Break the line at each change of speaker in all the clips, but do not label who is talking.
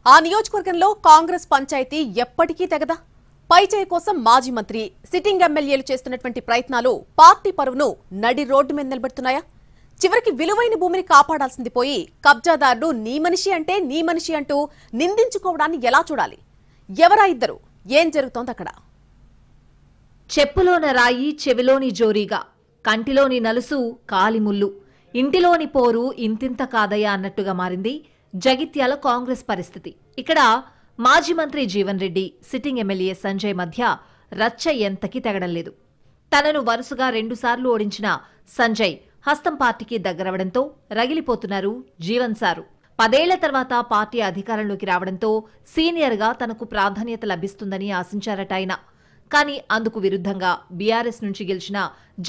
ఆ నియోజకవర్గంలో కాంగ్రెస్ పంచాయతీ ఎప్పటికీ తెగదా. పైచేయి కోసం మాజీ మంత్రి సిట్టింగ్ ఎమ్మెల్యేలు చేస్తున్నటువంటి ప్రయత్నాలు పార్టీ పరువును నడి రోడ్డు మీద నిలబెడుతున్నాయా? చివరికి విలువైన భూమిని కాపాడాల్సింది పోయి కబ్జాదారుడు నీ మనిషి అంటే నీ మనిషి అంటూ నిందించుకోవడాన్ని ఎలా చూడాలి? ఎవరా ఇద్దరు? ఏం జరుగుతోంది అక్కడ?
చెప్పులోన రాయి చెవిలోని జోరీగా, కంటిలోని నలుసు కాలిముల్లు, ఇంటిలోని పోరు ఇంతింత కాదయ్యా అన్నట్టుగా మారింది జగిత్యాల కాంగ్రెస్ పరిస్థితి. ఇక్కడ మాజీ మంత్రి జీవన్ రెడ్డి, సిట్టింగ్ ఎమ్మెల్యే సంజయ్ మధ్య రచ్చ ఎంతకీ తెగడం లేదు. తనను వరుసగా 2 సార్లు ఓడించిన సంజయ్ హస్తం పార్టీకి దగ్గరవడంతో రగిలిపోతున్నారు జీవన్ సారు. 10 ఏళ్ల తర్వాత పార్టీ అధికారంలోకి రావడంతో సీనియర్గా తనకు ప్రాధాన్యత లభిస్తుందని ఆశించారట ఆయన. కానీ అందుకు విరుద్ధంగా బీఆర్ఎస్ నుంచి గెలిచిన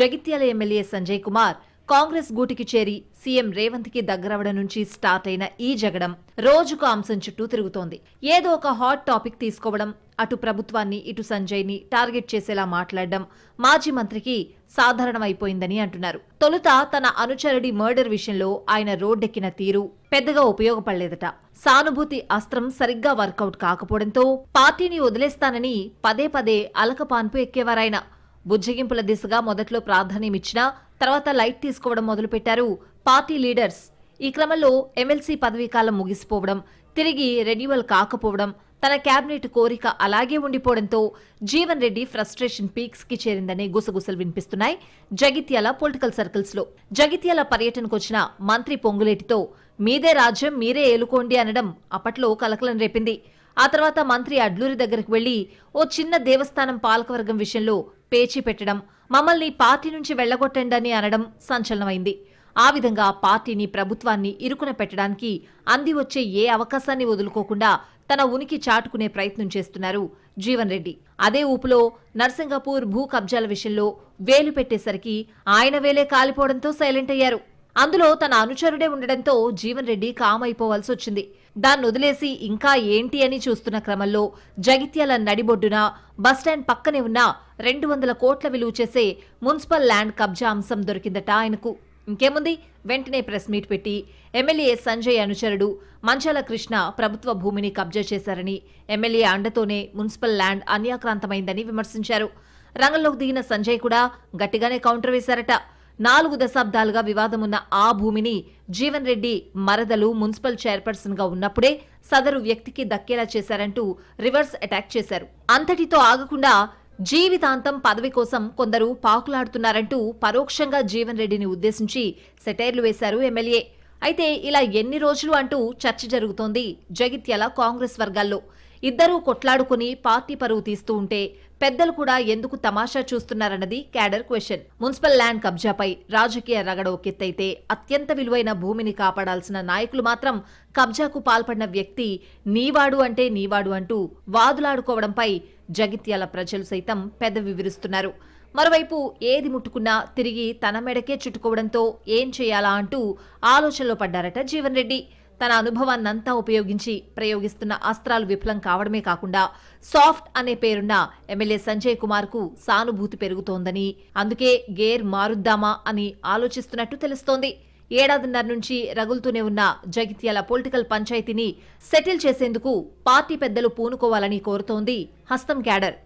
జగిత్యాల ఎమ్మెల్యే సంజయ్ కుమార్ కాంగ్రెస్ గూటికి చేరి సీఎం రేవంత్ కి దగ్గరవడం నుంచి స్టార్ట్ అయిన ఈ జగడం రోజుకు అంశం చుట్టూ తిరుగుతోంది. ఏదో ఒక హాట్ టాపిక్ తీసుకోవడం, అటు ప్రభుత్వాన్ని ఇటు సంజయ్ ని టార్గెట్ చేసేలా మాట్లాడడం మాజీ మంత్రికి సాధారణమైపోయిందని అంటున్నారు. తొలుత తన అనుచరుడి మర్డర్ విషయంలో ఆయన రోడ్డెక్కిన తీరు పెద్దగా ఉపయోగపడలేదట. సానుభూతి అస్త్రం సరిగ్గా వర్కౌట్ కాకపోవడంతో పార్టీని వదిలేస్తానని పదే పదే అలకపాన్పు ఎక్కేవారాయన. బుజ్జగింపుల దిశగా మొదట్లో ప్రాధాన్యమిచ్చినా తర్వాత లైట్ తీసుకోవడం మొదలుపెట్టారు పార్టీ లీడర్స్. ఈ క్రమంలో ఎమ్మెల్సీ పదవీకాలం ముగిసిపోవడం, తిరిగి రెన్యువల్ కాకపోవడం, తన కేబినెట్ కోరిక అలాగే ఉండిపోవడంతో జీవన్ రెడ్డి ఫ్రస్ట్రేషన్ పీక్స్ కి చేరిందనే గుసగుసలు వినిపిస్తున్నాయి జగిత్యాల పొలిటికల్ సర్కిల్స్ లో. జగిత్యాల పర్యటనకొచ్చిన మంత్రి పొంగులేటితో మీదే రాజ్యం మీరే ఏలుకోండి అనడం అప్పట్లో కలకలం రేపింది. ఆ తర్వాత మంత్రి అడ్లూరి దగ్గరకు వెళ్లి ఓ చిన్న దేవస్థానం పాలకవర్గం విషయంలో పేచీ పెట్టడం, మమ్మల్ని పార్టీ నుంచి వెళ్లగొట్టండని అనడం సంచలనమైంది. ఆ విధంగా పార్టీని, ప్రభుత్వాన్ని ఇరుకున పెట్టడానికి అంది వచ్చే ఏ అవకాశాన్ని వదులుకోకుండా తన ఉనికి చాటుకునే ప్రయత్నం చేస్తున్నారు జీవన్ రెడ్డి. అదే ఊపులో నర్సింగపూర్ భూ కబ్జాల విషయంలో వేలు పెట్టేసరికి ఆయన వేలే కాలిపోవడంతో సైలెంట్ అయ్యారు. అందులో తన అనుచరుడే ఉండడంతో జీవన్ రెడ్డి కామ్ అయిపోవాల్సి వచ్చింది. దాన్నొదిలేసి ఇంకా ఏంటి అని చూస్తున్న క్రమంలో జగిత్యాల నడిబొడ్డున బస్టాండ్ పక్కనే ఉన్న 200 కోట్ల విలువ చేసే మున్సిపల్ ల్యాండ్ కబ్జా అంశం దొరికిందట ఆయనకు. ఇంకేముంది, వెంటనే ప్రెస్ మీట్ పెట్టి ఎమ్మెల్యే సంజయ్ అనుచరుడు మంచాల కృష్ణ ప్రభుత్వ భూమిని కబ్జా చేశారని, ఎమ్మెల్యే అండతోనే మున్సిపల్ ల్యాండ్ అన్యాక్రాంతమైందని విమర్శించారు. రంగంలోకి దిగిన సంజయ్ కూడా గట్టిగానే కౌంటర్ వేశారట. 4 దశాబ్దాలుగా వివాదమున్న ఆ భూమిని జీవన్ రెడ్డి మరదలు మున్సిపల్ చైర్పర్సన్ గా ఉన్నప్పుడే సదరు వ్యక్తికి దక్కేలా చేశారంటూ రివర్స్ అటాక్ చేశారు. అంతటితో ఆగకుండా జీవితాంతం పదవి కోసం కొందరు పాకులాడుతున్నారంటూ పరోక్షంగా జీవన్ రెడ్డిని ఉద్దేశించి సెటైర్లు వేశారు ఎమ్మెల్యే. అయితే ఇలా ఎన్ని రోజులు అంటూ చర్చ జరుగుతోంది జగిత్యాల కాంగ్రెస్ వర్గాల్లో. ఇద్దరూ కొట్లాడుకుని పార్టీ పరువు తీస్తూ ఉంటే పెద్దలు కూడా ఎందుకు తమాషా చూస్తున్నారన్నది క్యాడర్ క్వశ్చన్. మున్సిపల్ ల్యాండ్ కబ్జాపై రాజకీయ రగడ ఒకెత్తైతే అత్యంత విలువైన భూమిని కాపాడాల్సిన నాయకులు మాత్రం కబ్జాకు పాల్పడిన వ్యక్తి నీవాడు అంటే నీవాడు అంటూ వాదులాడుకోవడంపై జగిత్యాల ప్రజలు సైతం పెదవి విరుస్తున్నారు. మరోవైపు ఏది ముట్టుకున్నా తిరిగి తన మెడకే చుట్టుకోవడంతో ఏం చేయాలా అంటూ ఆలోచనలో పడ్డారట జీవన్ రెడ్డి. తన అనుభవాన్నంతా ఉపయోగించి ప్రయోగిస్తున్న అస్త్రాలు విఫలం కావడమే కాకుండా సాఫ్ట్ అనే పేరున్న ఎమ్మెల్యే సంజయ్ కుమార్ కు సానుభూతి పెరుగుతోందని, అందుకే గేర్ మారుద్దామా అని ఆలోచిస్తున్నట్టు తెలుస్తోంది. 1.5 ఏళ్ల నుంచి రగులుతూనే ఉన్న జగిత్యాల పొలిటికల్ పంచాయతీని సెటిల్ చేసేందుకు పార్టీ పెద్దలు పూనుకోవాలని కోరుతోంది హస్తం క్యాడర్.